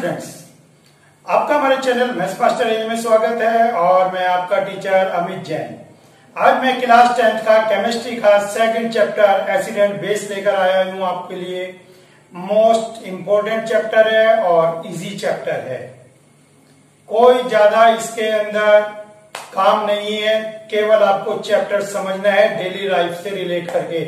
Students, आपका हमारे channel maths master as में स्वागत है और मैं आपका टीचर अमित जैन। आज मैं क्लास 10th का केमिस्ट्री का second chapter acid and base लेकर आया हूं आपके लिए। मोस्ट इंपोर्टेंट चैप्टर है और इजी चैप्टर है। कोई ज्यादा इसके अंदर काम नहीं है, केवल आपको चैप्टर समझना है डेली लाइफ से रिलेट करके।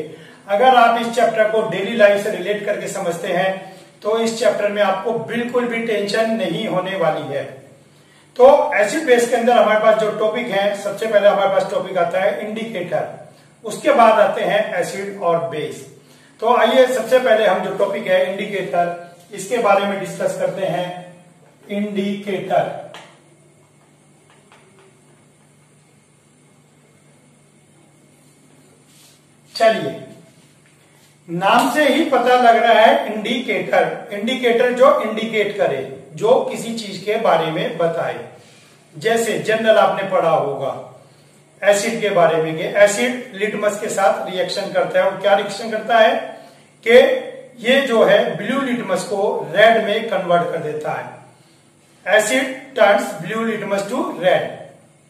अगर आप इस चैप्टर को डेली लाइफ से रिलेट करके समझते हैं तो इस चैप्टर में आपको बिल्कुल भी टेंशन नहीं होने वाली है। तो एसिड बेस के अंदर हमारे पास जो टॉपिक है, सबसे पहले हमारे पास टॉपिक आता है इंडिकेटर, उसके बाद आते हैं एसिड और बेस। तो आइए सबसे पहले हम जो टॉपिक है इंडिकेटर, इसके बारे में डिस्कस करते हैं। इंडिकेटर, चलिए नाम से ही पता लग रहा है इंडिकेटर। इंडिकेटर जो इंडिकेट करे, जो किसी चीज के बारे में बताए। जैसे जनरल आपने पढ़ा होगा एसिड के बारे में कि एसिड लिटमस के साथ रिएक्शन करता है। और क्या रिएक्शन करता है कि ये जो है ब्लू लिटमस को रेड में कन्वर्ट कर देता है। Acid turns blue litmus to red,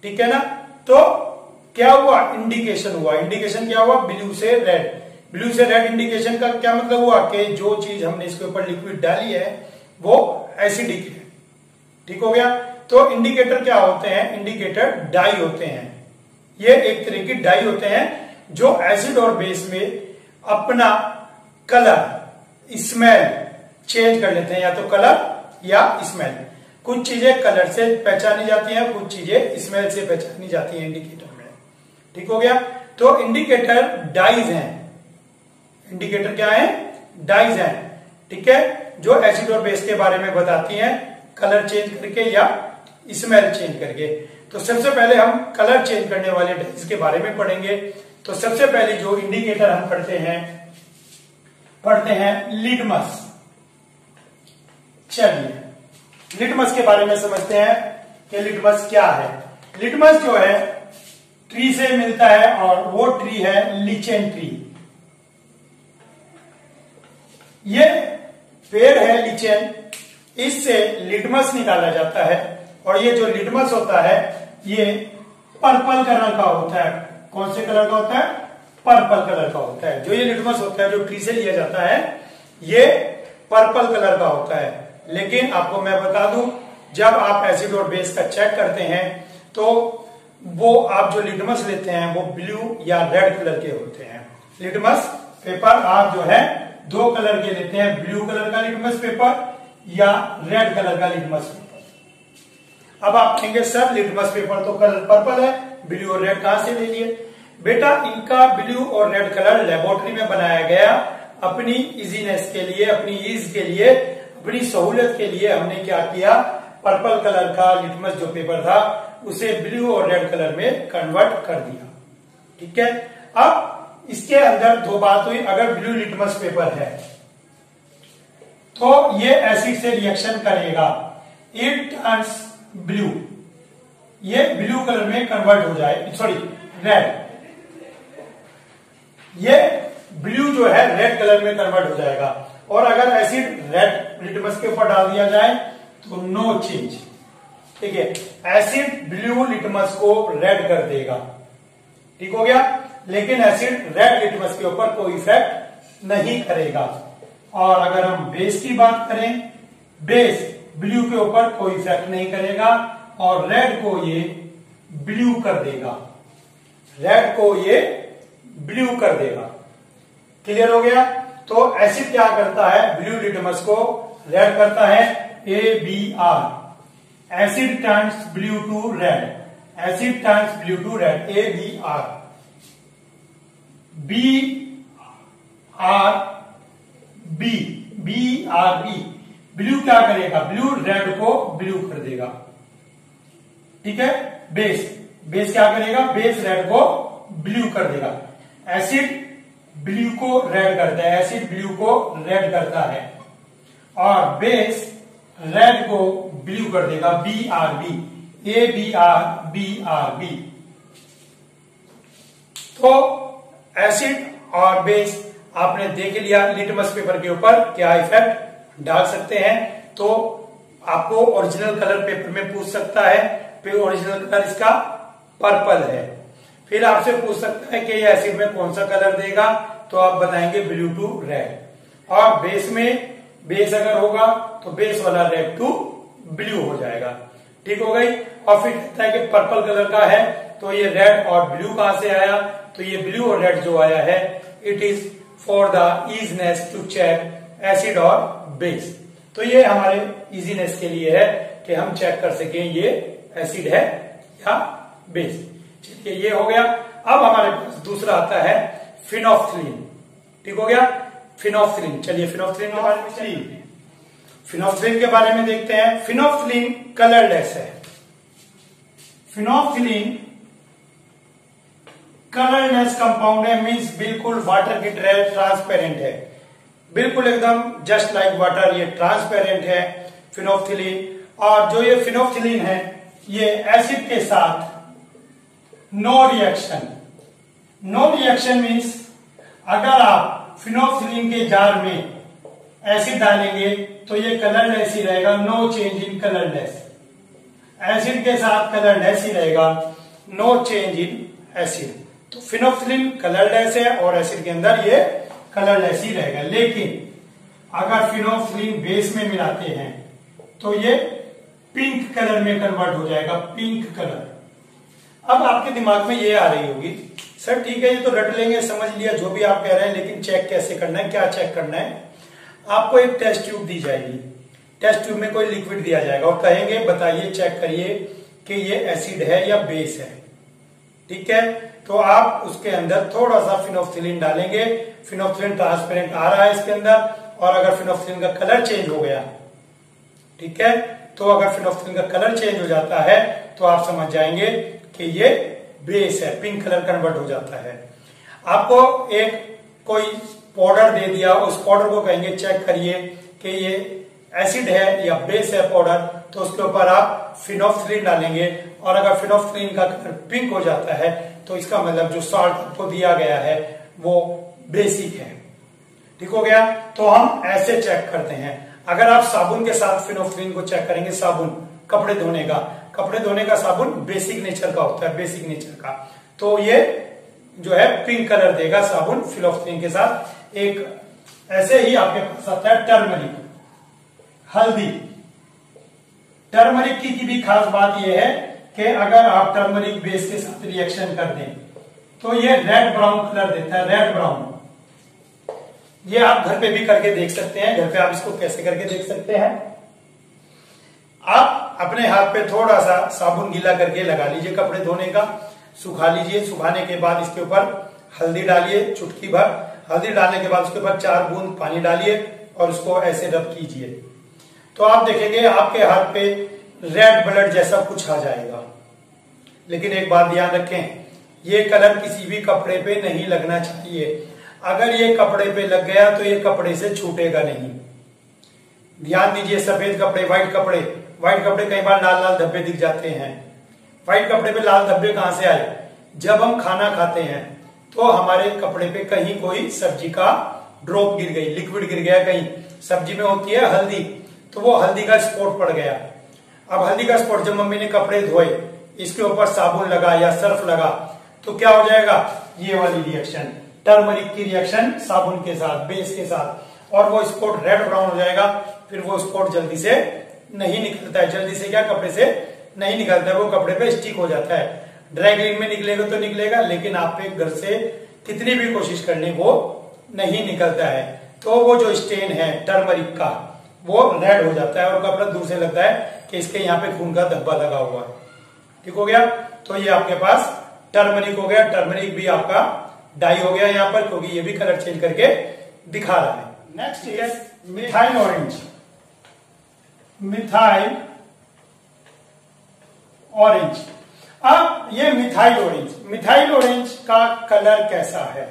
ठीक है ना। तो क्या हुआ, इंडिकेशन हुआ। इंडिकेशन क्या हुआ, ब्लू से रेड। ब्लू से रेड इंडिकेशन का क्या मतलब हुआ कि जो चीज हमने इसके ऊपर लिक्विड डाली है वो एसिडिक है, ठीक हो गया। तो इंडिकेटर क्या होते हैं, इंडिकेटर डाई होते हैं। ये एक तरह की डाई होते हैं जो एसिड और बेस में अपना कलर स्मेल चेंज कर लेते हैं, या तो कलर या स्मेल। कुछ चीजें कलर से पहचानी जाती हैं, कुछ चीजें स्मेल से पहचानी जाती हैं इंडिकेटर में, ठीक हो गया। तो इंडिकेटर डाइज हैं। इंडिकेटर क्या है, डाइज हैं, ठीक है, जो एसिड और बेस के बारे में बताती हैं कलर चेंज करके या स्मेल चेंज करके। तो सबसे पहले हम कलर चेंज करने वाले डाइज के बारे में पढ़ेंगे। तो सबसे पहले जो इंडिकेटर हम पढ़ते हैं लिटमस। चलिए लिटमस के बारे में समझते हैं कि लिटमस क्या है। लिटमस जो है ट्री से मिलता है और वो ट्री है लिचेन ट्री। ये पेड़ है लिचेन, इससे लिटमस निकाला जाता है। और ये जो लिटमस होता है ये पर्पल कलर का होता है। कौन से कलर का होता है, पर्पल कलर का होता है। जो ये लिटमस होता है जो ट्री से लिया जाता है ये पर्पल कलर का होता है। लेकिन आपको मैं बता दूं, जब आप एसिड और बेस का चेक करते हैं तो वो आप जो लिटमस लेते हैं वो ब्लू या रेड कलर के होते हैं। लिटमस पेपर आप जो है दो कलर के लेते हैं, ब्लू कलर का लिटमस पेपर या रेड कलर का लिटमस पेपर। अब आप कहेंगे सर लिटमस पेपर तो कलर पर्पल है, ब्लू और रेड कहां से ले लिए? बेटा इनका ब्लू और रेड कलर लेबोरेटरी में बनाया गया अपनी इजीनेस के लिए, अपनी ईज के लिए, अपनी सहूलियत के लिए। हमने क्या किया, पर्पल कलर का लिटमस जो पेपर था उसे ब्लू और रेड कलर में कन्वर्ट कर दिया, ठीक है। अब इसके अंदर दो बात हुई, अगर ब्लू लिटमस पेपर है तो ये एसिड से रिएक्शन करेगा, इट टर्न्स ब्लू, ये ब्लू कलर में कन्वर्ट हो जाए, सॉरी रेड, ये ब्लू जो है रेड कलर में कन्वर्ट हो जाएगा। और अगर एसिड रेड लिटमस के ऊपर डाल दिया जाए तो नो चेंज, ठीक है। एसिड ब्लू लिटमस को रेड कर देगा, ठीक हो गया। लेकिन एसिड रेड लिटमस के ऊपर कोई इफेक्ट नहीं करेगा। और अगर हम बेस की बात करें, बेस ब्लू के ऊपर कोई इफेक्ट नहीं करेगा और रेड को ये ब्लू कर देगा, रेड को ये ब्लू कर देगा। क्लियर हो गया। तो एसिड क्या करता है, ब्लू लिटमस को रेड करता है, ABR, acid turns blue to red, acid turns blue to red, ABR। BRB, blue क्या करेगा, ब्लू रेड को ब्लू कर देगा, ठीक है। बेस क्या करेगा, बेस रेड को ब्लू कर देगा। एसिड ब्लू को रेड करता है, एसिड ब्लू को रेड करता है और बेस रेड को ब्लू कर देगा, BRB, ABR, BRB। तो एसिड और बेस आपने देख लिया, लिटमस पेपर के ऊपर क्या इफेक्ट डाल सकते हैं। तो आपको ओरिजिनल कलर पेपर में पूछ सकता है, फिर ओरिजिनल कलर इसका पर्पल है। फिर आपसे पूछ सकता है कि ये एसिड में कौन सा कलर देगा, तो आप बताएंगे ब्लू टू रेड। और बेस में, बेस अगर होगा तो बेस वाला रेड टू ब्लू हो जाएगा। ठीक हो गई। और फिर कहता है कि पर्पल कलर का है, तो ये रेड और ब्लू कहां से आया, तो ये ब्लू और रेड जो आया है, it is for the easiness to check acid और बेस। तो ये हमारे इजीनेस के लिए है कि हम चेक कर सकें ये एसिड है या बेस। चलिए ये हो गया। अब हमारे पास दूसरा आता है फिनोफ्थलीन। ठीक हो गया, फिनोफ्थलीन। चलिए फिनोफ्थलीन के बारे में फिनोफ्थलीन के बारे में देखते हैं। फिनोफ्थलीन कलरलेस है। फिनोफ्थलीन कलरलेस कंपाउंड है, मीन्स बिल्कुल वाटर की तरह ट्रांसपेरेंट है, बिल्कुल एकदम जस्ट लाइक वाटर, ये ट्रांसपेरेंट है फिनोफ्थलीन। और जो ये फिनोफ्थलीन है ये एसिड के साथ no reaction. No reaction means अगर आप फिनोफ्थलीन के जार में एसिड डालेंगे तो ये कलरलेस ही रहेगा, no change in colourless. Acid के साथ कलरलेस ही रहेगा, नो चेंज इन एसिड। तो फिनोफ्थलीन कलरलेस है और एसिड के अंदर ये कलरलेस ही रहेगा। लेकिन अगर फिनोफ्थलीन बेस में मिलाते हैं तो ये पिंक कलर में कन्वर्ट हो जाएगा, पिंक कलर। अब आपके दिमाग में ये आ रही होगी, सर ठीक है ये तो रट लेंगे, समझ लिया जो भी आप कह रहे हैं, लेकिन चेक कैसे करना है, क्या चेक करना है। आपको एक टेस्ट ट्यूब दी जाएगी, टेस्ट ट्यूब में कोई लिक्विड दिया जाएगा और कहेंगे बताइए, चेक करिए कि ये एसिड है या बेस है। ठीक है, तो आप उसके अंदर थोड़ा सा फिनोफ्थलीन डालेंगे। फिनोफ्थलीन ट्रांसपेरेंट आ रहा है इसके अंदर, और अगर फिनोफ्थलीन का कलर चेंज हो गया, ठीक है, तो अगर फिनोफ्थलीन का कलर चेंज हो जाता है तो आप समझ जाएंगे कि ये बेस है, पिंक कलर कन्वर्ट हो जाता है। आपको एक कोई पाउडर दे दिया, उस पाउडर को कहेंगे चेक करिए कि ये एसिड है या बेस है पाउडर, तो उसके ऊपर आप फिनोफ्थलीन डालेंगे और अगर फिनोफ्थलीन का कलर पिंक हो जाता है तो इसका मतलब जो सॉल्ट आपको दिया गया है वो बेसिक है। ठीक हो गया। तो हम ऐसे चेक करते हैं। अगर आप साबुन के साथ फिनोफ्थलीन को चेक करेंगे, साबुन कपड़े धोने का, कपड़े धोने का साबुन बेसिक नेचर का होता है, बेसिक नेचर का, तो ये जो है पिंक कलर देगा साबुन फिनोफ्थलीन के साथ। एक ऐसे ही आपके पास आता है टर्मरिक, हल्दी। टर्मरिक की भी खास बात यह है कि अगर आप टर्मरिक बेस के साथ रिएक्शन कर दें तो ये रेड ब्राउन कलर देता है, रेड ब्राउन। ये आप घर पे भी करके देख सकते हैं। घर पे आप इसको कैसे करके देख सकते हैं, आप अपने हाथ पे थोड़ा सा साबुन गीला करके लगा लीजिए कपड़े धोने का, सुखा लीजिए। सुखाने के बाद इसके ऊपर हल्दी डालिए, चुटकी भर हल्दी डालने के बाद उसके ऊपर 4 बूंद पानी डालिए और उसको ऐसे रब कीजिए, तो आप देखेंगे आपके हाथ पे रेड ब्लड जैसा कुछ आ जाएगा। लेकिन एक बात ध्यान रखें, ये कलर किसी भी कपड़े पे नहीं लगना चाहिए। अगर ये कपड़े पे लग गया तो ये कपड़े से छूटेगा नहीं। ध्यान दीजिए, सफेद कपड़े, व्हाइट कपड़े कई बार लाल लाल धब्बे दिख जाते हैं। व्हाइट कपड़े पे लाल धब्बे कहां से आए, जब हम खाना खाते हैं तो हमारे कपड़े पे कहीं कोई सब्जी का ड्रॉप गिर गई, लिक्विड गिर गया, कहीं सब्जी में होती है हल्दी, तो वो हल्दी का स्पॉट पड़ गया। अब हल्दी का स्पॉट जब मम्मी ने कपड़े धोए, इसके ऊपर साबुन लगा या सर्फ लगा, तो क्या हो जाएगा, ये वाली रिएक्शन, टर्मरिक की रिएक्शन साबुन के साथ, बेस के साथ, और वो स्पॉट रेड ब्राउन हो जाएगा। फिर वो स्पॉट जल्दी से नहीं निकलता है, जल्दी से क्या कपड़े से नहीं निकलता है, वो कपड़े पे स्टिक हो जाता है। ड्राई क्लीन में निकलेगा तो निकलेगा, लेकिन आप पे घर से कितनी भी कोशिश कर लें वो नहीं निकलता है। तो वो जो स्टेन है टर्मरिक का वो रेड हो जाता है और कपड़ा दूर से लगता है कि इसके यहाँ पे खून का धब्बा लगा हुआ है। ठीक हो गया। तो ये आपके पास टर्मरिक हो गया। टर्मरिक भी आपका डाई हो गया यहाँ पर, क्योंकि ये भी कलर चेंज करके दिखा रहा है। Next is methyl orange. Methyl orange. अब ये मिथाइल ऑरेंज का कलर कैसा है?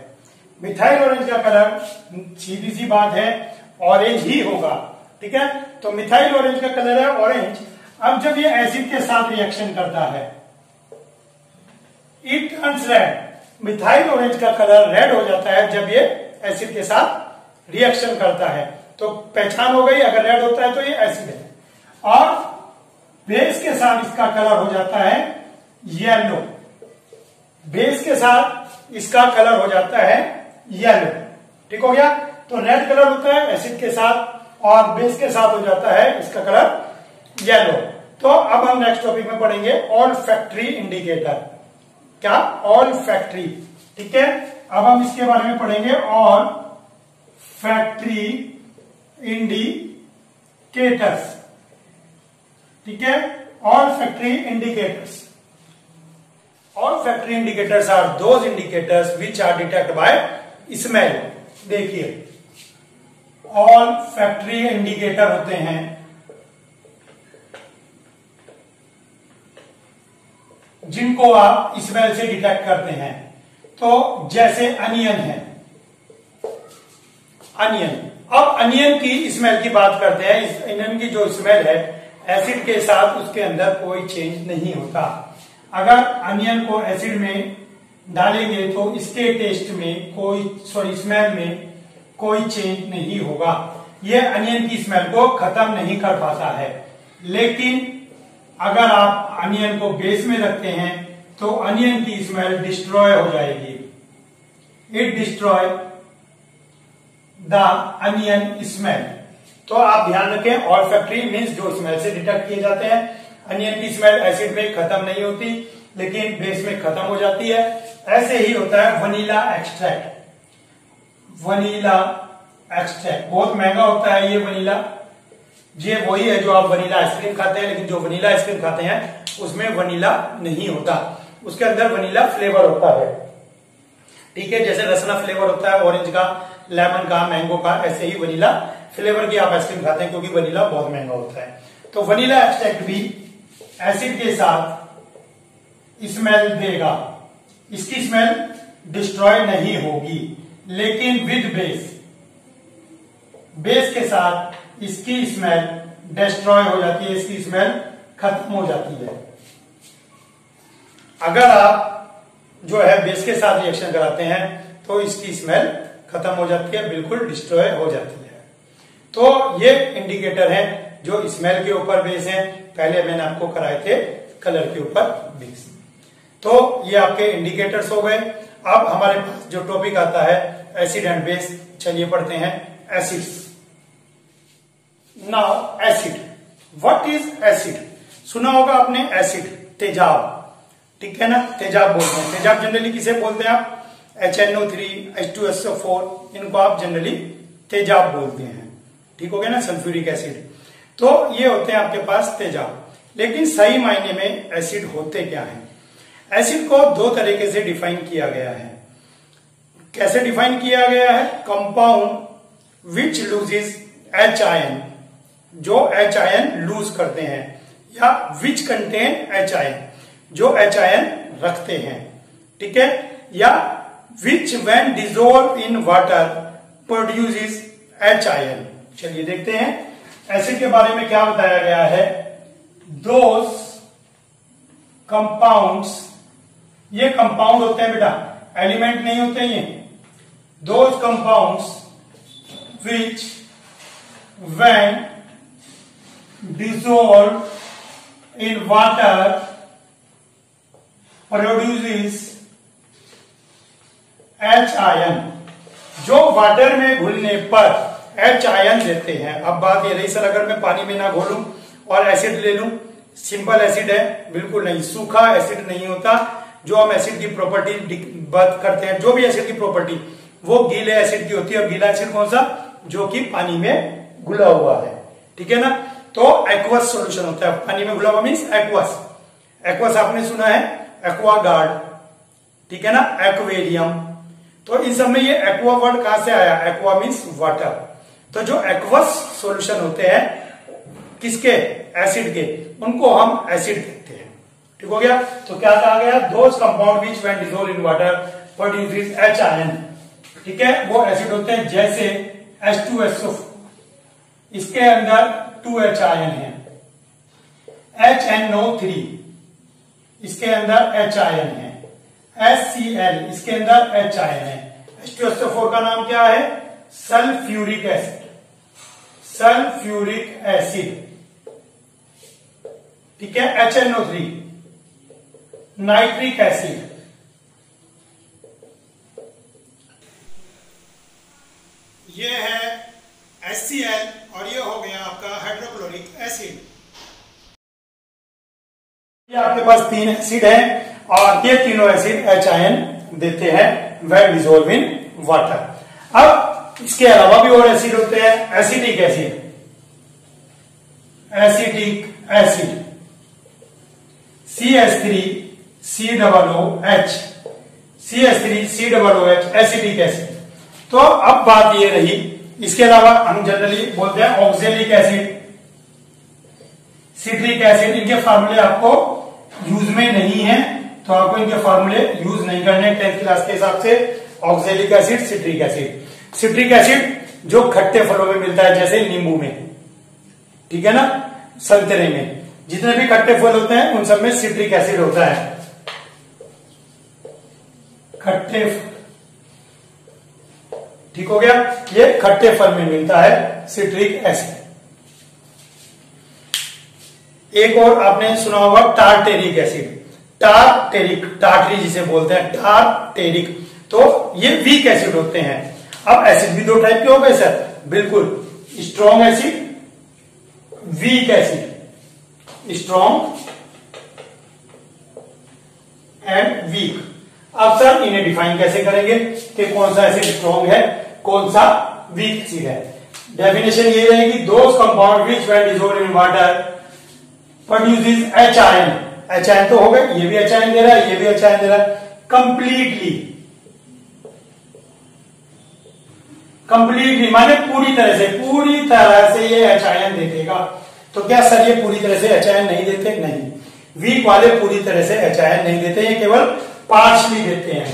मिथाइल ऑरेंज का कलर सीधी सी बात है ऑरेंज ही होगा। ठीक है, तो मिथाइल ऑरेंज का कलर है ऑरेंज। अब जब ये एसिड के साथ रिएक्शन करता है, it turns red. Methyl orange का कलर रेड हो जाता है जब ये एसिड के साथ रिएक्शन करता है। तो पहचान हो गई, अगर रेड होता है तो ये एसिड है। और बेस के साथ इसका कलर हो जाता है येलो। बेस के साथ इसका कलर हो जाता है येलो। ठीक हो गया। तो रेड कलर होता है एसिड के साथ और बेस के साथ हो जाता है इसका कलर येलो। तो अब हम नेक्स्ट टॉपिक में पढ़ेंगे ऑल्फैक्टरी इंडिकेटर। क्या? ऑल्फैक्टरी। ठीक है। अब हम इसके बारे में पढ़ेंगे ऑल्फैक्टरी इंडिकेटर्स। ठीक है। Olfactory indicators. Olfactory indicators are those indicators which are detected by smell। देखिए, olfactory indicator होते हैं जिनको आप स्मेल से डिटेक्ट करते हैं। तो जैसे अनियन है, अनियन। अब अनियन की स्मेल की बात करते हैं। इस अनियन की जो स्मेल है, एसिड के साथ उसके अंदर कोई चेंज नहीं होता। अगर अनियन को एसिड में डालेंगे तो इसके टेस्ट में स्मेल में कोई चेंज नहीं होगा। यह अनियन की स्मेल को खत्म नहीं कर पाता है। लेकिन अगर आप अनियन को बेस में रखते हैं तो अनियन की स्मेल डिस्ट्रॉय हो जाएगी। It destroy the onion smell. तो आप ध्यान रखें, ऑल्फैक्टरी मीन्स जो स्मेल से डिटेक्ट किए जाते हैं। अनियन की स्मेल एसिड में खत्म नहीं होती लेकिन बेस में खत्म हो जाती है। ऐसे ही होता है वनीला एक्सट्रैक्ट। वनीला एक्सट्रैक्ट बहुत महंगा होता है ये वनीला। ये वही है जो आप वनीला आइसक्रीम खाते हैं, लेकिन जो वनीला आइसक्रीम खाते हैं उसमें वनीला नहीं होता, उसके अंदर वनीला फ्लेवर होता है। ठीक है। जैसे रसना फ्लेवर होता है ऑरेंज का, लेमन का, मैंगो का, ऐसे ही वनीला फ्लेवर की आप आइसक्रीम खाते हैं क्योंकि वनीला बहुत महंगा होता है। तो वनीला एक्सट्रैक्ट भी एसिड के साथ स्मेल देगा। इसकी स्मेल डिस्ट्रॉय नहीं होगी, लेकिन विद बेस, बेस के साथ इसकी स्मेल डिस्ट्रॉय हो जाती है, इसकी स्मेल खत्म हो जाती है। अगर आप जो है बेस के साथ रिएक्शन कराते हैं तो इसकी स्मेल खत्म हो जाती है, बिल्कुल डिस्ट्रॉय हो जाती है। तो ये इंडिकेटर है जो स्मेल के ऊपर बेस है। पहले मैंने आपको कराए थे कलर के ऊपर बेस। तो ये आपके इंडिकेटर्स हो गए। अब हमारे पास जो टॉपिक आता है एसिड एंड बेस, चलिए पढ़ते हैं acids. Now acid, what is acid? सुना होगा आपने एसिड, तेजाब। ठीक है ना, तेजाब बोलते हैं। तेजाब जनरली किसे बोलते हैं आप? HNO3, H2SO4, इनको आप जनरली तेजाब बोलते हैं। ठीक हो गया ना, सल्फ्यूरिक एसिड। तो ये होते हैं आपके पास तेजाब। लेकिन सही मायने में एसिड होते क्या हैं? एसिड को दो तरीके से डिफाइन किया गया है। कैसे डिफाइन किया गया है? Compound which loses H ion, जो H आयन लूज करते हैं, या विच कंटेन H आयन, जो H आयन रखते हैं। ठीक है। या विच when dissolve in water produces H ion. चलिए देखते हैं एसिड के बारे में क्या बताया गया है। दोज कंपाउंड्स, ये कंपाउंड होते हैं बेटा, एलिमेंट नहीं होते ये। Those compounds which when dissolved in water produces H ion, जो वाटर में घुलने पर H आयन देते हैं। अब बात ये रही, सर अगर मैं पानी में ना घोलूं और एसिड ले लूं, सिंपल एसिड है? बिल्कुल नहीं, सूखा एसिड नहीं होता। जो हम एसिड की प्रॉपर्टी बात करते हैं, जो भी एसिड की प्रॉपर्टी, वो गीले एसिड की होती है। और गीला एसिड कौन सा? जो कि पानी में घुला हुआ है। ठीक है ना। तो एक्वस सॉल्यूशन होता है, पानी में घुला हुआ मीन्स एक्वस। एक्वस आपने सुना है, एक्वागार्ड, ठीक है ना, एक्वेरियम। तो इन सब में ये एक्वा वर्ड कहां से आया? Aqua means water. तो जो एक्वस सॉल्यूशन होते हैं किसके? एसिड के, उनको हम एसिड कहते हैं। ठीक हो गया। तो क्या कहा गया? Those compound which when dissolve in water produces H ion. ठीक है, वो एसिड होते हैं। जैसे H2SO, इसके अंदर 2H आयन है। HNO3, इसके अंदर H आयन है। HCl, इसके अंदर H आयन है। H2SO4 का नाम क्या है? Sulphuric acid. Sulphuric acid. ठीक है, HNO3 नाइट्रिक एसिड। ये है HCl और ये हो गया आपका हाइड्रोक्लोरिक एसिड। ये आपके पास 3 एसिड है और ये तीनों एसिड HIN देते हैं व्हेन डिसॉल्व इन वाटर। अब इसके अलावा भी और एसिड होते हैं, acetic acid, acetic acid CH3 COOH, CH3 COOH acetic acid. तो अब बात ये रही, इसके अलावा हम जनरली बोलते हैं ऑक्जेलिक एसिड, सिट्रिक एसिड। इनके फार्मूले आपको यूज में नहीं है, तो आपको इनके फार्मूले यूज नहीं करने 10th क्लास के हिसाब से। Oxalic acid, citric acid. Citric acid जो खट्टे फलों में मिलता है, जैसे नींबू में, ठीक है ना, संतरे में, जितने भी खट्टे फल होते हैं उन सब में सिट्रिक एसिड होता है। खट्टे, ठीक हो गया, ये खट्टे फल में मिलता है सिट्रिक एसिड। एक और आपने सुना होगा टार्टेरिक एसिड, टार्टेरिक, टार्टरी जिसे बोलते हैं, टार्टेरिक। तो ये वीक एसिड होते हैं। अब एसिड भी 2 टाइप के हो गए सर, बिल्कुल, strong acid, weak acid, strong and weak. अब सर इन्हें डिफाइन कैसे करेंगे कि कौन सा एसिड स्ट्रॉन्ग है, कौन सा वीक एसिड है। डेफिनेशन ये रहेगी, those compound which when dissolved in water produces HIN। HIN तो हो गए, ये भी HIN दे रहा है, ये भी HIN दे रहा है, कंप्लीटली माने पूरी तरह से ये HIN दे देगा। तो क्या सर ये पूरी तरह से HIN नहीं देते? नहीं, वीक वाले पूरी तरह से HIN नहीं देते, ये केवल पार्शली देते हैं।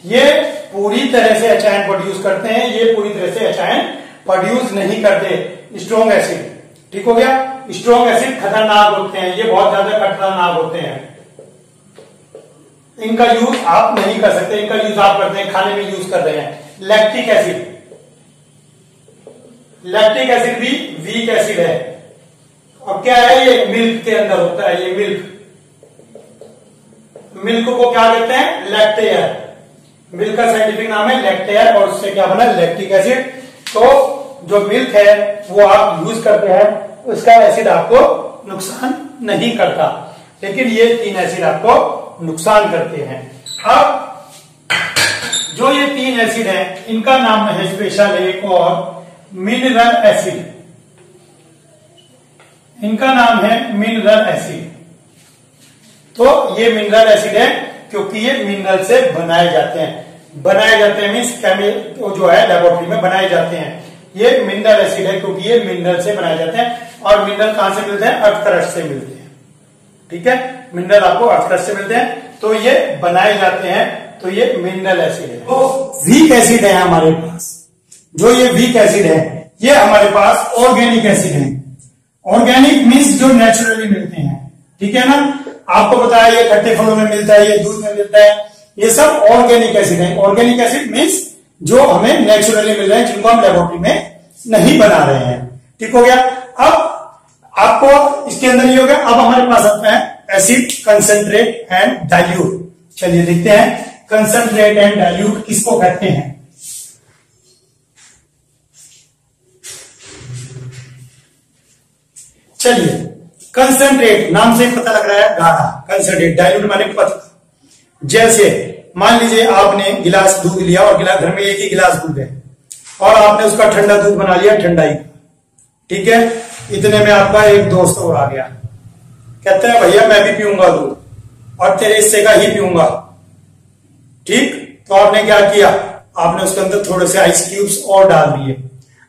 ये पूरी तरह से HIN प्रोड्यूस करते हैं, ये पूरी तरह से HIN प्रोड्यूस नहीं करते। स्ट्रॉन्ग एसिड, ठीक हो गया, स्ट्रॉन्ग एसिड खतरनाक होते हैं, ये बहुत ज्यादा खतरनाक होते हैं। इनका यूज आप नहीं कर सकते, इनका यूज आप करते हैं, खाने में यूज कर रहे हैं। लैक्टिक एसिड, लैक्टिक एसिड भी वीक एसिड है। और क्या है, ये मिल्क के अंदर होता है, ये मिल्क को क्या कहते हैं? लैक्टेयर। मिल्क का साइंटिफिक नाम है लैक्टेयर, और उससे क्या बना? Lactic acid. तो जो मिल्क है वो आप यूज करते हैं, उसका एसिड आपको नुकसान नहीं करता, लेकिन ये 3 एसिड आपको नुकसान करते हैं। अब जो ये 3 एसिड है, इनका नाम है स्पेशल एक और मिनरल एसिड। इनका नाम है मिनरल एसिड। तो ये मिनरल एसिड है क्योंकि ये मिनरल से बनाए जाते हैं, मीन्स जो है लेबोरेटरी में बनाए जाते हैं। ये मिनरल एसिड है क्योंकि ये मिनरल से बनाए जाते हैं। और मिनरल कहां से मिलते हैं? अर्थ क्रस्ट से मिलते हैं, ठीक है, मिनरल आपको अर्थ क्रस्ट से मिलते हैं, तो ये बनाए जाते हैं, तो ये मिनरल एसिड है। तो वीक एसिड है हमारे पास, जो ये वीक एसिड है, ये हमारे पास ऑर्गेनिक एसिड है। ऑर्गेनिक मीन्स जो नेचुरली मिलते हैं, ठीक है ना, आपको बताया ये खट्टे फलों में मिलता है, ये दूध में मिलता है, ये सब ऑर्गेनिक एसिड है। ऑर्गेनिक एसिड मीन्स जो हमें नेचुरली मिल रहे हैं, जिनको हम लेबोरेटरी में नहीं बना रहे हैं, ठीक हो गया। अब आपको इसके अंदर ये हो गया। अब हमारे पास आता है एसिड कंसंट्रेट एंड डाइल्यूट। चलिए देखते हैं कंसंट्रेट एंड डाइल्यूट किसको कहते हैं। चलिए, कंसंट्रेट नाम से पता लग रहा है गाढ़ा, कंसंट्रेट, डाइल्यूट माने पतला। जैसे मान लीजिए आपने गिलास दूध लिया और घर में एक ही गिलास दूध है और आपने उसका ठंडा दूध बना लिया ठंडाई, ठीक है। इतने में आपका एक दोस्त और आ गया, कहता है भैया मैं भी पीऊंगा दूध और तेरे हिस्से का ही पीऊंगा, ठीक। तो आपने क्या किया, आपने उसके अंदर थोड़े से आइस क्यूब्स और डाल दिए।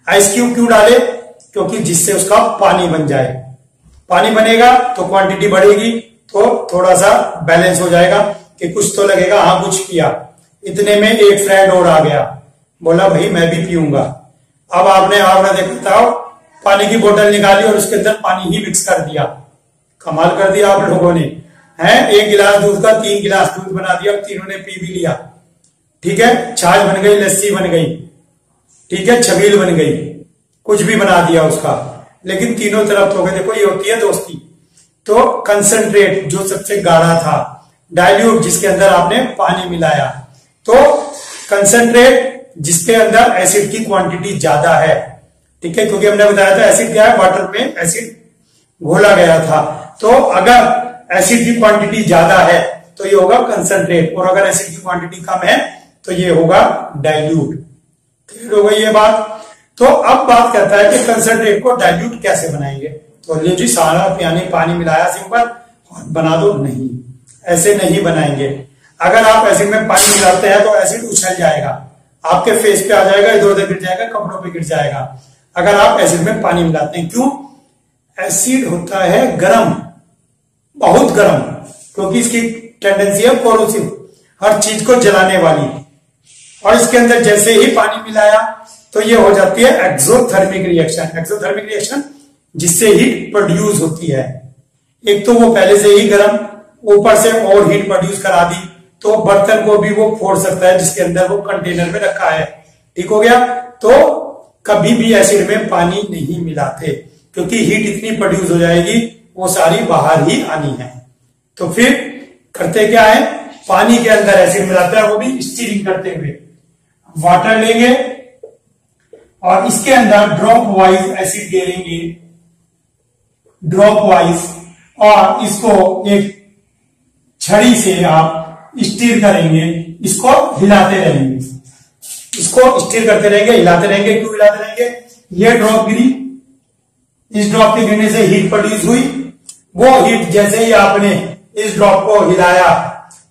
आइस क्यूब क्यों डाले? क्योंकि जिससे उसका पानी बन जाए, पानी बनेगा तो क्वांटिटी बढ़ेगी, तो थोड़ा सा बैलेंस हो जाएगा कि कुछ तो लगेगा, हाँ कुछ किया। इतने में एक फ्रेंड और आ गया, बोला भाई मैं भी पीऊंगा। अब आपने देखता हो पानी की बोतल निकाली और उसके अंदर पानी ही मिक्स कर दिया, कमाल कर दिया आप लोगों ने, है। एक गिलास दूध का 3 गिलास दूध बना दिया और तीनों ने पी भी लिया, ठीक है। छाछ बन गई, लस्सी बन गई, ठीक है, छबील बन गई, कुछ भी बना दिया उसका। लेकिन तीनों तरफ हो गए। देखो ये होती है दोस्ती। तो कंसंट्रेट जो सबसे गाढ़ा था, डाइल्यूट जिसके अंदर आपने पानी मिलाया, तो कंसंट्रेट जिसके अंदर एसिड की क्वांटिटी ज्यादा है, ठीक है, क्योंकि हमने बताया था एसिड क्या है, वाटर में एसिड घोला गया था। तो अगर एसिड की क्वांटिटी ज्यादा है तो ये होगा कंसंट्रेट, और अगर एसिड की क्वांटिटी कम है तो ये होगा डाइल्यूट। क्लियर हो गई ये बात। तो अब बात करता है कि कंसंट्रेट को डाइल्यूट कैसे बनाएंगे। तो ले जी सारा पानी मिलाया सिंपल और बना दो, नहीं, ऐसे नहीं बनाएंगे। अगर आप एसिड में पानी मिलाते हैं तो एसिड उछल जाएगा, आपके फेस पे आ जाएगा, इधर उधर गिर जाएगा, कपड़ों पे गिर जाएगा। अगर आप एसिड में पानी मिलाते हैं, क्यों? एसिड होता है गर्म, बहुत गर्म, क्योंकि इसकी टेंडेंसी है कोरोसिव, हर चीज को जलाने वाली। और इसके अंदर जैसे ही पानी मिलाया तो ये हो जाती है एक्सोथर्मिक रिएक्शन। एक्सोथर्मिक रिएक्शन जिससे हीट प्रोड्यूस होती है। एक तो वो पहले से ही गर्म, ऊपर से और हीट प्रोड्यूस करा दी, तो बर्तन को भी वो फोड़ सकता है जिसके अंदर वो कंटेनर में रखा है। ठीक हो गया। तो कभी भी एसिड में पानी नहीं मिलाते, क्योंकि हीट इतनी प्रोड्यूस हो जाएगी वो सारी बाहर ही आनी है। तो फिर करते क्या है, पानी के अंदर एसिड मिलाते हैं, वो भी स्टीरिंग करते हुए। वाटर लेंगे और इसके अंदर ड्रॉप वाइज एसिड गेरेंगे, ड्रॉप वाइज, और इसको एक छड़ी से आप स्टीर करेंगे, इसको हिलाते रहेंगे, इसको स्टीर करते रहेंगे, हिलाते रहेंगे। क्यों हिलाते रहेंगे? ये ड्रॉप गिरी, इस ड्रॉप के गिरने से हीट प्रोड्यूस हुई, वो हीट जैसे ही आपने इस ड्रॉप को हिलाया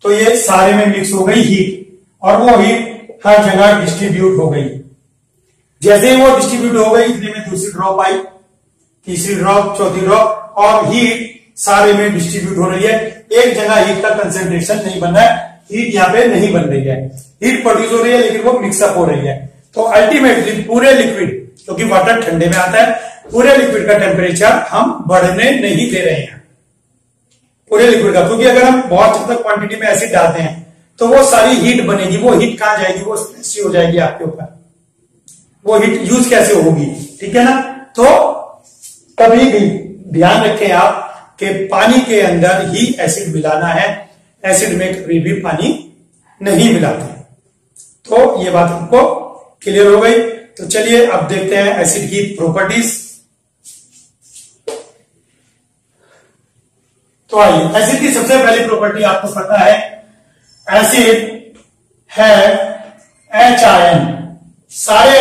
तो ये सारे में मिक्स हो गई हीट, और वो हीट हर जगह डिस्ट्रीब्यूट हो गई। जैसे ही वो डिस्ट्रीब्यूट हो गई, इतने में दूसरी ड्रॉप आई, तीसरी ड्रॉप, चौथी ड्रॉप, और हीट सारे में डिस्ट्रीब्यूट हो रही है। एक जगह हीट का कंसेंट्रेशन नहीं बन रहा है, हीट यहाँ पे नहीं बन रही है, हीट प्रोड्यूस हो रही है लेकिन वो मिक्सअप हो रही है। तो अल्टीमेटली पूरे लिक्विड, क्योंकि वाटर ठंडे में आता है, पूरे लिक्विड का टेम्परेचर हम बढ़ने नहीं दे रहे हैं, पूरे लिक्विड का। क्योंकि अगर हम बहुत ज्यादा क्वांटिटी में एसिड डालते हैं तो वो सारी हीट बनेगी, वो हीट कहां जाएगी? वो स्प्रेड हो जाएगी आपके ऊपर, वो हीट यूज कैसे होगी? ठीक है ना। तो कभी भी ध्यान रखें आप कि पानी के अंदर ही एसिड मिलाना है, एसिड में कभी भी पानी नहीं मिलाते। तो ये बात आपको क्लियर हो गई। तो चलिए अब देखते हैं एसिड की प्रॉपर्टीज। तो आइए, एसिड की सबसे पहली प्रॉपर्टी आपको पता है, एसिड है एच आयन। सारे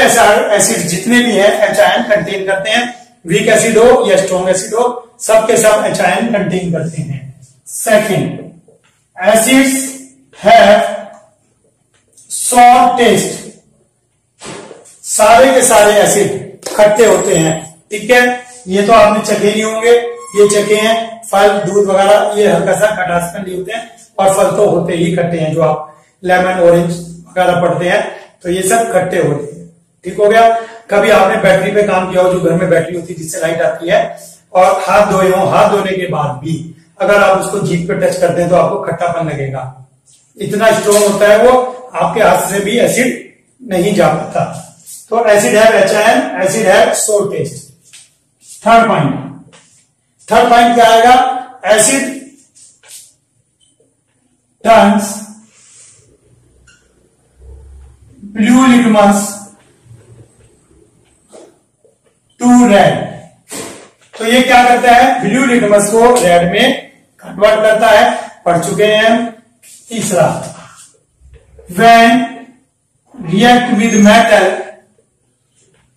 एसिड जितने भी हैं एच आयन कंटेन करते हैं, वीक एसिड हो या स्ट्रॉन्ग एसिड हो, सबके सब एच आयन कंटेन करते हैं। Second, acids have sour taste. सारे के सारे एसिड खट्टे होते हैं, ठीक है। ये तो आपने चखे नहीं होंगे, ये चखे हैं, फल, दूध वगैरह, ये हल्का सा खटासपन नहीं होते हैं, और फल तो होते ही खट्टे हैं, जो आप लेमन, ऑरेंज वगैरह पढ़ते हैं, तो ये सब खट्टे होते हैं। ठीक हो गया। कभी आपने बैटरी पे काम किया हो, जो घर में बैटरी होती है जिससे लाइट आती है, और हाथ धोए हो, हाथ धोने के बाद भी अगर आप उसको जीभ पे टच करते हैं तो आपको खट्टापन लगेगा, इतना स्ट्रॉन्ग होता है वो, आपके हाथ से भी एसिड नहीं जा पाता। तो एसिड है एच आयन, एसिड है सोर टेस्ट। थर्ड पॉइंट क्या आएगा? Acid turns blue litmus to red. तो ये क्या करता है? ब्लू लिटमस को रेड में कन्वर्ट करता है, पढ़ चुके हैं हम। तीसरा, व्हेन रिएक्ट विद मेटल,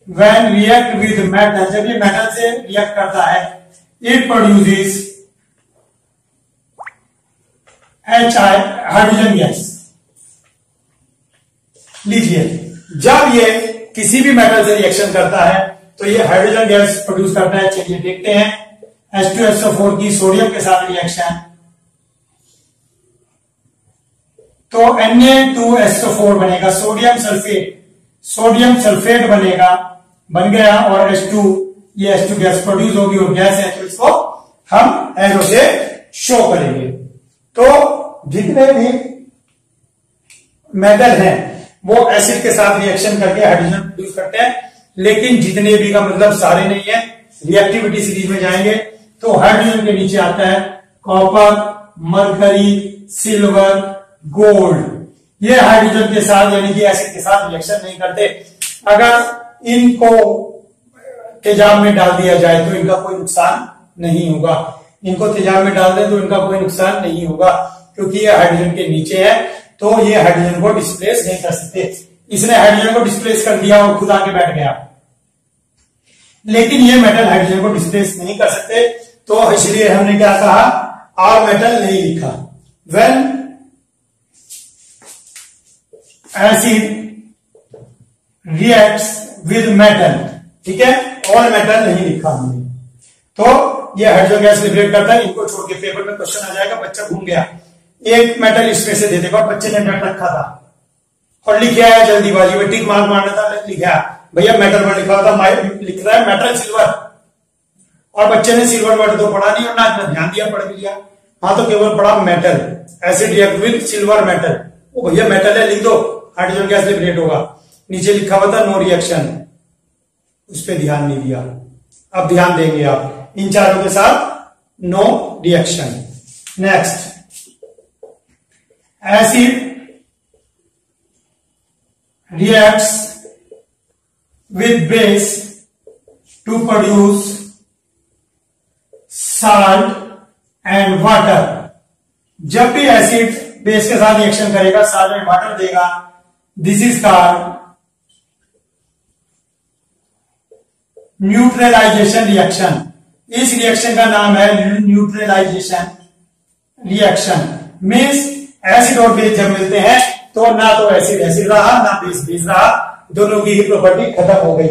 जब ये मेटल से रिएक्ट करता है, इट प्रोड्यूसेस हाइड्रोजन गैस। लीजिए, जब ये किसी भी मेटल से रिएक्शन करता है तो ये हाइड्रोजन गैस प्रोड्यूस करता है। चलिए देखते हैं H2SO4 की सोडियम के साथ रिएक्शन। तो Na2SO4 बनेगा, सोडियम सल्फेट बनेगा, बन गया, और H2, ये H2 गैस प्रोड्यूस होगी और गैस है, तो इसको हम एरो से शो करेंगे। तो जितने भी मेटल हैं वो एसिड के साथ रिएक्शन करके हाइड्रोजन प्रोड्यूस करते हैं, लेकिन जितने भी का मतलब सारे नहीं है, रिएक्टिविटी सीरीज में जाएंगे तो हाइड्रोजन के नीचे आता है कॉपर, मरकरी, सिल्वर, गोल्ड। ये हाइड्रोजन के साथ यानी कि एसिड के साथ रिएक्शन नहीं करते। अगर इनको तेजाब में डाल दिया जाए तो इनका कोई नुकसान नहीं होगा। इनको तेजाब में डाल दें तो इनका कोई नुकसान नहीं होगा, क्योंकि ये हाइड्रोजन के नीचे है तो ये हाइड्रोजन को डिस्प्लेस नहीं कर सकते। इसने हाइड्रोजन को डिस्प्लेस कर दिया और खुद आके बैठ गया, लेकिन ये मेटल हाइड्रोजन को डिस्प्लेस नहीं कर सकते, तो इसलिए हमने क्या कहा, आर मेटल नहीं लिखा। When acid reacts with metal, ठीक है, ऑल मेटल नहीं लिखा हमने। तो ये हाइड्रोजन गैस लिबरेट करता है। इनको छोड़ के पेपर में क्वेश्चन आ जाएगा, बच्चा घूम गया, एक मेटल इसमें से दे देगा, बच्चे ने डट रखा था और लिख आया जल्दीबाजी में, टिक मार्क मारना था, लिखा भैया मेटल वर्ड लिखा था, लिख रहा है मेटल सिल्वर, और बच्चे ने सिल्वर वर्ड तो पढ़ा नहीं और ना इतना ध्यान दिया, पढ़ भी लिया। हाँ तो केवल पढ़ा metal, acid react with silver metal, वो भैया मेटल है लिख दो, हाइड्रोजन गैस लिबरेट होगा। नीचे लिखा हुआ था नो रिएक्शन, उस पर ध्यान नहीं दिया। अब ध्यान देंगे आप इन चारों के साथ, no reaction. Next, acid reacts with base to produce salt and water। जब भी एसिड बेस के साथ रिएक्शन करेगा, साल्ट एंड वाटर देगा, this is called neutralization reaction. इस रिएक्शन का नाम है न्यूट्रलाइजेशन रिएक्शन। मीन्स एसिड और बेस जब मिलते हैं तो ना तो एसिड एसिड रहा ना बेस बेस रहा, दोनों की ही प्रॉपर्टी खत्म हो गई।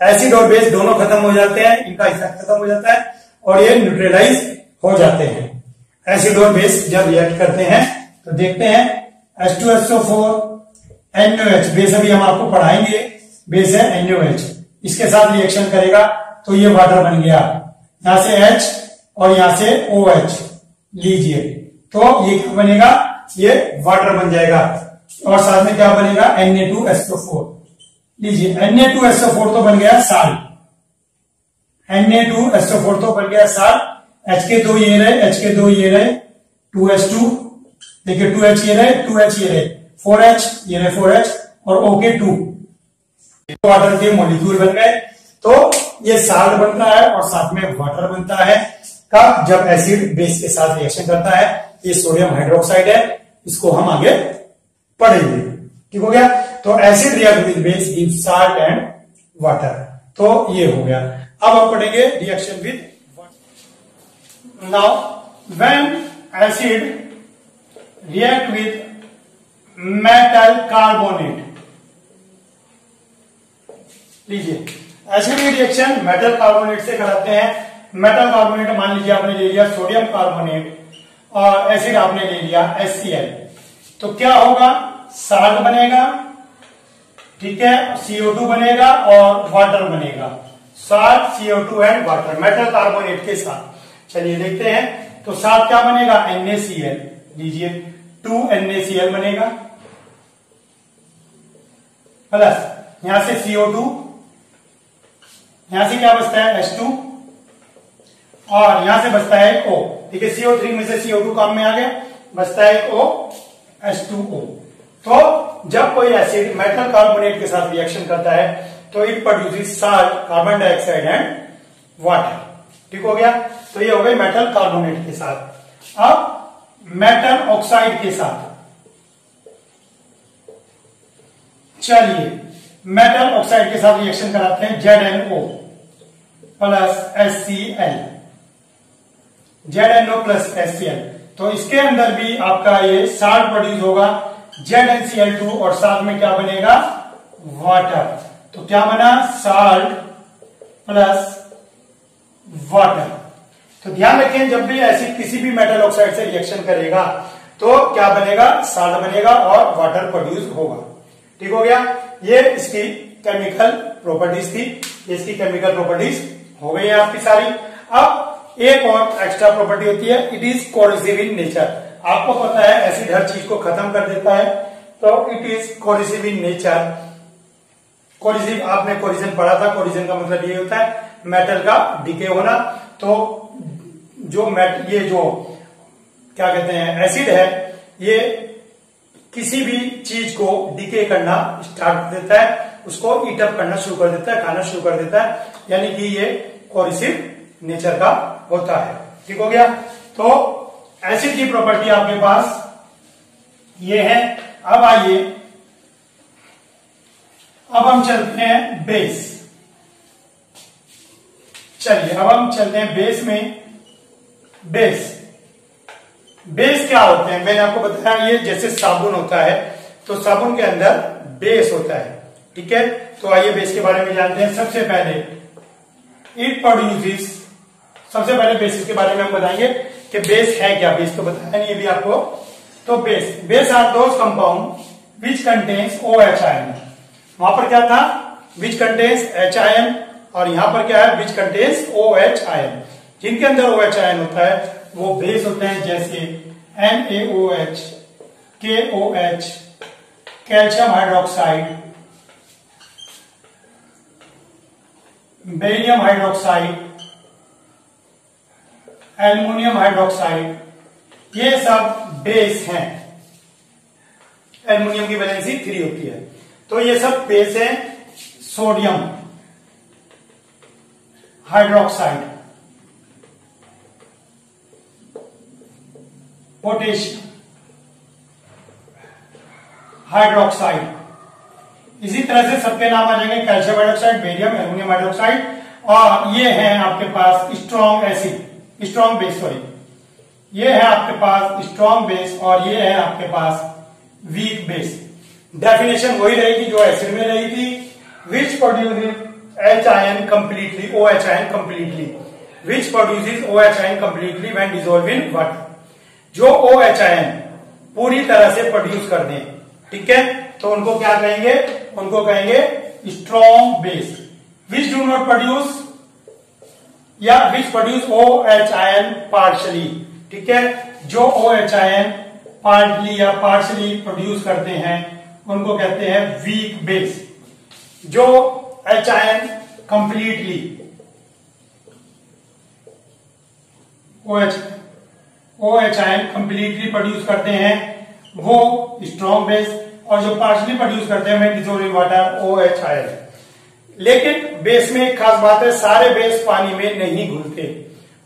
एसिड और बेस दोनों खत्म हो जाते हैं, इनका इफेक्ट खत्म हो जाता है और ये न्यूट्रलाइज हो जाते हैं। एसिड और बेस जब रिएक्ट करते हैं तो देखते हैं H2SO4 NaOH, बेस अभी हम आपको पढ़ाएंगे, बेस है NaOH, इसके साथ रिएक्शन करेगा तो ये वाटर बन गया, यहां से H और यहां से OH लीजिए, तो ये क्या बनेगा, ये वाटर बन जाएगा। और साथ में क्या बनेगा, Na2SO4 लीजिए, Na2SO4 तो बन गया साल्ट, Na2SO4 तो बन गया साल्ट, H के दो ये रहे, H के दो ये रहे, 2H2, देखिए 2H ये रहे, 2H ये रहे, 4H ये रहे, 4H और O के 2 वाटर के मॉलिक्यूल बन गए। तो ये साल्ट बनता है और साथ में वाटर बनता है कब, जब एसिड बेस के साथ रिएक्शन करता है। ये सोडियम हाइड्रोक्साइड है, इसको हम आगे पढ़ेंगे, ठीक हो गया। तो acid react with base give salt and water, तो ये हो गया। अब हम पढ़ेंगे reaction with water. Now when acid react with metal carbonate, लीजिए एसिड की रिएक्शन मेटल कार्बोनेट से कराते हैं। मेटल कार्बोनेट मान लीजिए आपने ले लिया सोडियम कार्बोनेट और एसिड आपने ले लिया HCl, तो क्या होगा, साल्ट बनेगा, ठीक है, CO2 बनेगा और वाटर बनेगा, salt, CO2 and water metal carbonate के साथ। चलिए देखते हैं, तो साल्ट क्या बनेगा, NaCl, लीजिए 2NaCl बनेगा, प्लस यहां से CO2, यहां से क्या बचता है H2 और यहां से बचता है एक O, ठीक है, CO3 में से CO2 काम में आ गया, बचता है एक O, H2O। तो जब कोई एसिड मेटल कार्बोनेट के साथ रिएक्शन करता है तो it produces salt, carbon dioxide and water, ठीक हो गया। तो ये हो गई मेटल कार्बोनेट के साथ। अब मेटल ऑक्साइड के साथ, चलिए मेटल ऑक्साइड के साथ रिएक्शन कराते हैं, ZnO plus HCl, ZnO plus HCl, तो इसके अंदर भी आपका ये साल्ट प्रोड्यूस होगा, ZnCl2 और साथ में क्या बनेगा, वाटर। तो क्या बना, साल्ट प्लस वाटर। तो ध्यान रखें, जब भी एसिड किसी भी मेटल ऑक्साइड से रिएक्शन करेगा तो क्या बनेगा, साल्ट बनेगा और वाटर प्रोड्यूस होगा, ठीक हो गया। ये इसकी केमिकल प्रॉपर्टीज थी, ये इसकी केमिकल प्रॉपर्टीज हो गई है आपकी सारी। अब एक और एक्स्ट्रा प्रॉपर्टी होती है, इट इज कोरिसिव इन नेचर। आपको पता है एसिड हर चीज को खत्म कर देता है, तो इट इज कोरिसिव इन नेचर। कोरिसिव, आपने कोरिजन पढ़ा था, कोरिजन का मतलब ये होता है मेटल का डिके होना। तो ये जो क्या कहते हैं एसिड है, ये किसी भी चीज को डिके करना स्टार्ट कर देता है, उसको ईट अप करना शुरू कर देता है, खाना शुरू कर देता है, यानी कि ये कोरिसिव नेचर का होता है। ठीक हो गया। तो एसिड की प्रॉपर्टी आपके पास ये है। अब आइए, अब हम चलते हैं बेस। चलिए अब हम चलते हैं बेस में। बेस क्या होते हैं, मैंने आपको बताया ये जैसे साबुन होता है, तो साबुन के अंदर बेस होता है। ठीक है, तो आइए बेस के बारे में जानते हैं। सबसे पहले इट प्रोड्यूसेस, सबसे पहले बेसिस के बारे में हम बताएंगे कि बेस है क्या। बेस तो बताया नहीं अभी आपको। तो base are those compound which contains OH ion. वहां पर क्या था, विच कंटेन्स H आयन, और यहां पर क्या है, विच कंटेन्स OH आयन। जिनके अंदर OH आयन होता है वो बेस होते हैं, जैसे NaOH, KOH, calcium hydroxide, barium hydroxide, aluminium hydroxide, ये सब बेस हैं। एल्युमिनियम की वैलेंसी 3 होती है, तो ये सब बेस हैं। सोडियम हाइड्रोक्साइड, पोटेशियम हाइड्रोक्साइड, इसी तरह से सबके नाम आ जाएंगे, calcium hydroxide, barium, aluminium hydroxide. और ये है आपके पास strong acid, strong base, sorry, ये है आपके पास स्ट्रॉन्ग बेस और ये है आपके पास वीक बेस। डेफिनेशन वही रहेगी जो एसिड में रही थी। Which produces H ion completely, OH ion completely, which produces OH ion completely when dissolve in water. जो OH आयन पूरी तरह से प्रोड्यूस कर दें, ठीक है, तो उनको क्या कहेंगे, उनको कहेंगे strong base. Which do not produce या which produce OH ion partially, ठीक है, जो OH आयन पार्टली या पार्शली प्रोड्यूस करते हैं उनको कहते हैं वीक बेस। जो H ion completely OH ion completely produce करते हैं वो स्ट्रॉन्ग बेस, और जो पार्शली प्रोड्यूस करते हैं when dissolved in water OH ion. लेकिन बेस में एक खास बात है, सारे बेस पानी में नहीं घुलते,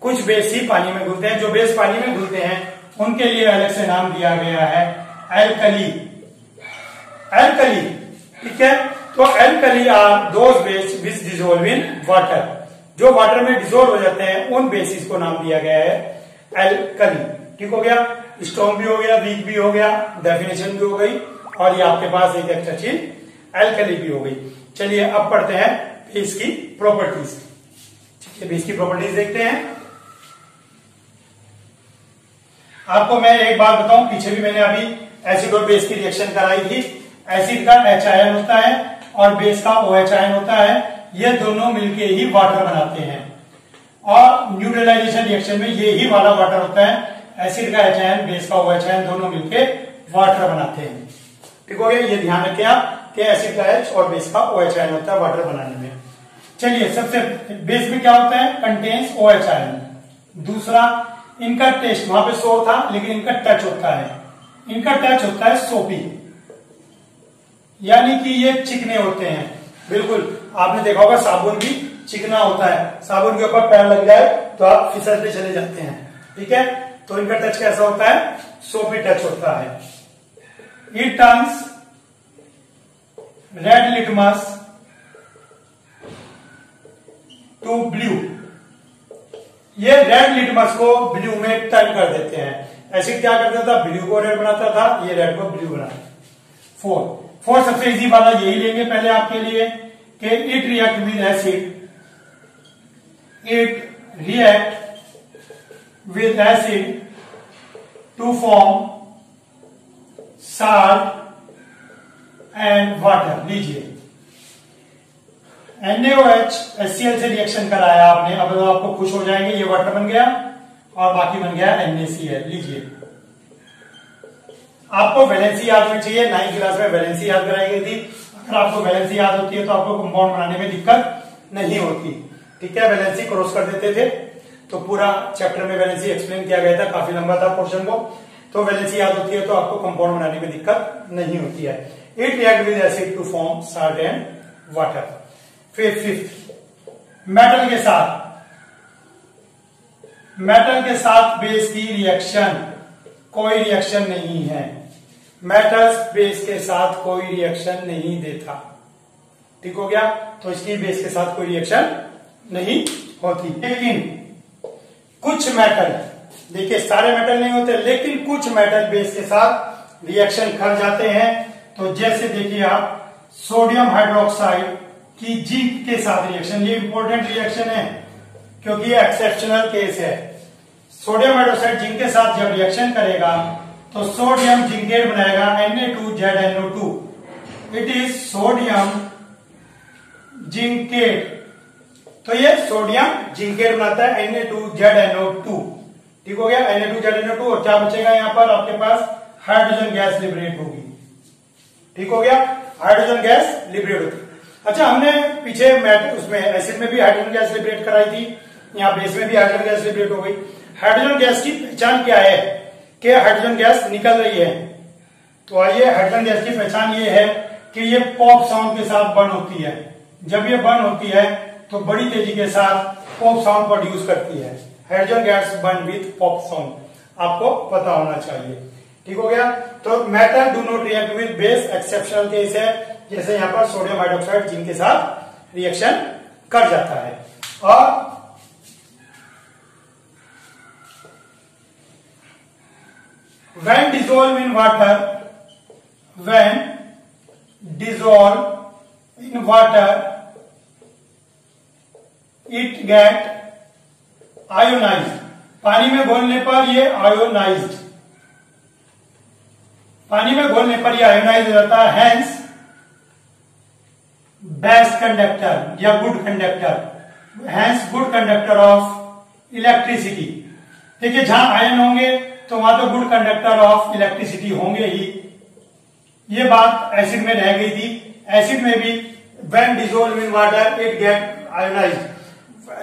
कुछ बेस ही पानी में घुलते हैं। जो बेस पानी में घुलते हैं उनके लिए अलग से नाम दिया गया है एल्कली। ठीक है, तो alkali are those base which dissolve in water. जो वाटर में डिसॉल्व हो जाते हैं उन बेसिस को नाम दिया गया है एल्कली। ठीक हो गया, स्ट्रॉन्ग भी हो गया, वीक भी हो गया, डेफिनेशन भी हो गई, और ये आपके पास एक एक्स्ट्रा चीज एल्कली भी हो गई। चलिए अब पढ़ते हैं बेस की प्रॉपर्टीज। ठीक है, बेस की प्रॉपर्टीज देखते हैं। आपको मैं एक बात बताऊं, पीछे भी मैंने अभी एसिड और बेस की रिएक्शन कराई थी। एसिड का H आयन होता है और बेस का OH आयन होता है, ये दोनों मिलके ही वाटर बनाते हैं, और न्यूट्रलाइजेशन रिएक्शन में ये ही वाला वाटर होता है। एसिड का H आयन, बेस का OH आयन दोनों मिलके वाटर बनाते हैं। ठीक हो गया, ये ध्यान रखें आप कि एसिड का H और बेस का OH आयन होता है वाटर बनाने में। चलिए, सबसे बेस में क्या होता है, कंटेन्स OH आयन। दूसरा, इनका टेस्ट, वहां पे सोर था लेकिन इनका टच होता है, इनका टच होता है सोपी, यानी कि ये चिकने होते हैं। बिल्कुल, आपने देखा होगा साबुन भी चिकना होता है, साबुन के ऊपर पैर लग जाए तो आप फिसलते चले जाते हैं। ठीक है, तो इनका टच कैसा होता है, सोपी टच होता है। It turns red litmus to blue, ये रेड लिटमस को ब्लू में टर्न कर देते हैं। एसिड क्या करता था, ब्लू को रेड बनाता था, ये रेड को ब्लू बनाता। फोर सबसे इजी वाला यही लेंगे पहले आपके लिए कि it react with acid, it react with acid to form salt and water. लीजिए, NaOH HCl से रिएक्शन कराया आपने, अब तो आपको खुश हो जाएंगे, ये वाटर बन गया और बाकी बन गया NaCl। लीजिए, आपको वैलेंसी याद होनी चाहिए, 9th क्लास में वैलेंसी याद कराई गई थी। अगर आपको वैलेंसी याद होती है तो आपको कंपाउंड बनाने में दिक्कत नहीं होती। ठीक है, वैलेंसी क्रॉस कर देते थे। तो पूरा चैप्टर में वैलेंसी एक्सप्लेन किया गया था, काफी लंबा था पोर्शन को। तो वैलेंसी याद होती है तो आपको कंपाउंड बनाने में दिक्कत नहीं होती है। It react with acid to form salt and water. फिर फिफ्थ, मेटल के साथ बेस की रिएक्शन, कोई रिएक्शन नहीं है। मेटल्स बेस के साथ कोई रिएक्शन नहीं देता, ठीक हो गया। तो इसकी बेस के साथ कोई रिएक्शन नहीं होती। लेकिन कुछ मेटल, देखिए सारे मेटल नहीं होते, लेकिन कुछ मेटल बेस के साथ रिएक्शन कर जाते हैं। तो जैसे देखिए आप सोडियम हाइड्रोक्साइड की जिंक के साथ रिएक्शन, ये इंपॉर्टेंट रिएक्शन है क्योंकि ये एक्सेप्शनल केस है। सोडियम हाइड्रोक्साइड जिंक के साथ जब रिएक्शन करेगा तो सोडियम जिंकेट बनाएगा Na2ZNO2। It is sodium zincate. तो ये सोडियम जिंकेट बनाता है Na2ZNO2, ठीक हो गया। Na2ZNO2 और क्या बचेगा यहाँ पर आपके पास, हाइड्रोजन गैस लिबरेट होगी, ठीक हो गया। हाइड्रोजन गैस लिबरेट होती है। अच्छा, हमने पीछे उसमें एसिड में भी हाइड्रोजन गैस लिबरेट कराई थी, यहाँ बेस में भी हाइड्रोजन गैस लिबरेट हो गई। हाइड्रोजन गैस की पहचान क्या है कि हाइड्रोजन गैस निकल रही है। तो आइए, हाइड्रोजन गैस की पहचान ये है कि ये पॉप साउंड के साथ बर्न होती है। जब ये बर्न होती है तो बड़ी तेजी के साथ पॉप साउंड प्रोड्यूस करती है। Hydrogen gas burn with pop sound, आपको पता होना चाहिए, ठीक हो गया। तो metal do not react with base, exceptional case है, जैसे यहां पर सोडियम हाइड्रोक्साइड जिंक के साथ रिएक्शन कर जाता है। और when dissolve in water, it get ionized। पानी में घोलने पर ये आयोनाइज्ड, पानी में घोलने पर ये आयोनाइज हो जाता है। हेंस बेस्ट कंडक्टर या good conductor, hence good conductor of electricity. देखिए, जहां आयन होंगे तो वहां तो गुड कंडक्टर ऑफ इलेक्ट्रिसिटी होंगे ही। ये बात एसिड में रह गई थी। एसिड में भी when dissolve in water it get ionised,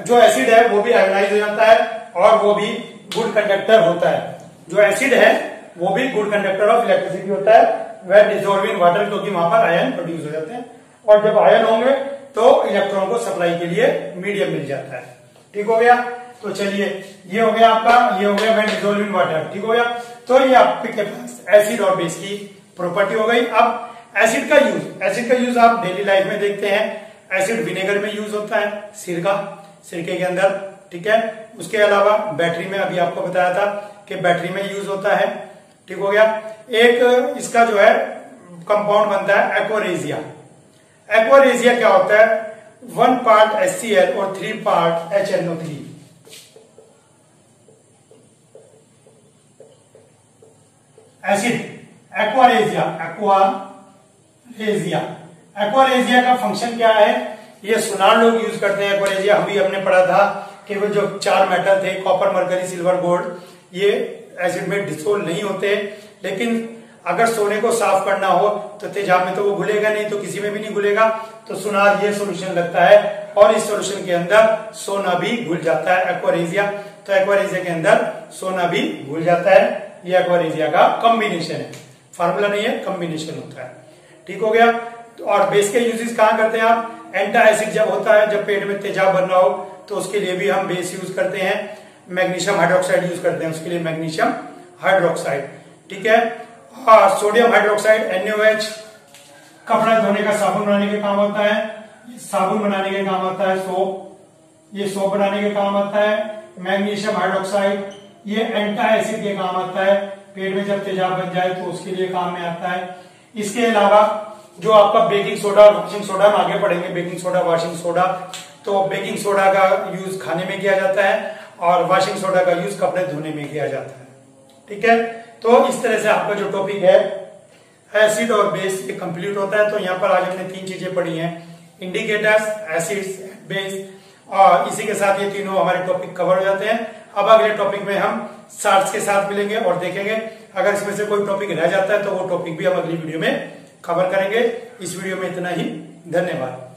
जो एसिड है वो भी आयोनाइज हो जाता है और वो भी गुड कंडक्टर होता है। जो एसिड है वो भी गुड कंडक्टर ऑफ इलेक्ट्रिसिटी होता है व्हेन डिसॉल्व इन वाटर, क्योंकि वहां पर आयन प्रोड्यूस हो जाते हैं और जब आयन होंगे तो इलेक्ट्रॉन को सप्लाई के लिए मीडियम मिल जाता है, ठीक हो गया। तो चलिए, ये हो गया आपका, ये हो गया व्हेन डिसॉल्व इन वाटर, ठीक हो गया। तो ये आपके पास एसिड और बेस की प्रॉपर्टी हो गई। अब एसिड का यूज आप डेली लाइफ में देखते हैं। एसिड विनेगर में यूज होता है, सिरके के अंदर, ठीक है। उसके अलावा बैटरी में, अभी आपको बताया था कि बैटरी में यूज होता है, ठीक हो गया। एक इसका जो है कंपाउंड बनता है एक्वारेजिया। एक्वारेजिया क्या होता है, 1 पार्ट HCl और 3 पार्ट HNO3। एसिड एक्वारेजिया का फंक्शन क्या है, ये सुनार लोग यूज करते हैं एक्वारेजिया। हम भी हमने पढ़ा था कि वो जो 4 मेटल थे, कॉपर, मरकरी, सिल्वर, गोल्ड, ये एसिड में डिसोल्व नहीं होते। लेकिन अगर सोने को साफ करना हो तो तेजाब में तो वो घुलेगा नहीं, तो किसी में भी नहीं घुलेगा। तो सुनार ये सोल्यूशन लगता है और इस सोल्यूशन के अंदर सोना भी घुल जाता है, एक्वारेजिया। तो एक्वारेजिया के अंदर सोना भी घुल जाता है। ये एक्वारेजिया का कॉम्बिनेशन है, फार्मूला नहीं है, कॉम्बिनेशन होता है, ठीक हो गया। और बेस के यूजेस कहां करते हैं आप, एंटासिड जब होता है, जब पेट में तेजाब बनना हो तो उसके लिए भी हम बेस यूज करते हैं। मैग्नीशियम हाइड्रोक्साइड यूज करते हैं उसके लिए, मैग्नीशियम हाइड्रोक्साइड, ठीक है। और सोडियम हाइड्रोक्साइड NaOH कपड़ा धोने का साबुन बनाने के काम आता है, साबुन बनाने के काम आता है, सोप, ये सोप बनाने के काम आता है। मैग्नीशियम हाइड्रोक्साइड ये एंटासिड के काम आता है, पेट में जब तेजाब बन जाए तो उसके लिए काम में आता है। इसके अलावा जो आपका बेकिंग सोडा और वॉशिंग सोडा, हम आगे पढ़ेंगे बेकिंग सोडा, वॉशिंग सोडा। तो बेकिंग सोडा का यूज खाने में किया जाता है और वॉशिंग सोडा का यूज कपड़े धोने में किया जाता है, ठीक है। तो इस तरह से आपका जो टॉपिक है एसिड और बेस ये कंप्लीट होता है। तो यहाँ पर आज हमने 3 चीजें पढ़ी हैं, इंडिकेटर्स, एसिड्स, बेस, और इसी के साथ ये तीनों हमारे टॉपिक कवर हो जाते हैं। अब अगले टॉपिक में हम साल्ट्स के साथ मिलेंगे और देखेंगे अगर इसमें से कोई टॉपिक रह जाता है तो वो टॉपिक भी हम अगली वीडियो में कवर करेंगे। इस वीडियो में इतना ही, धन्यवाद।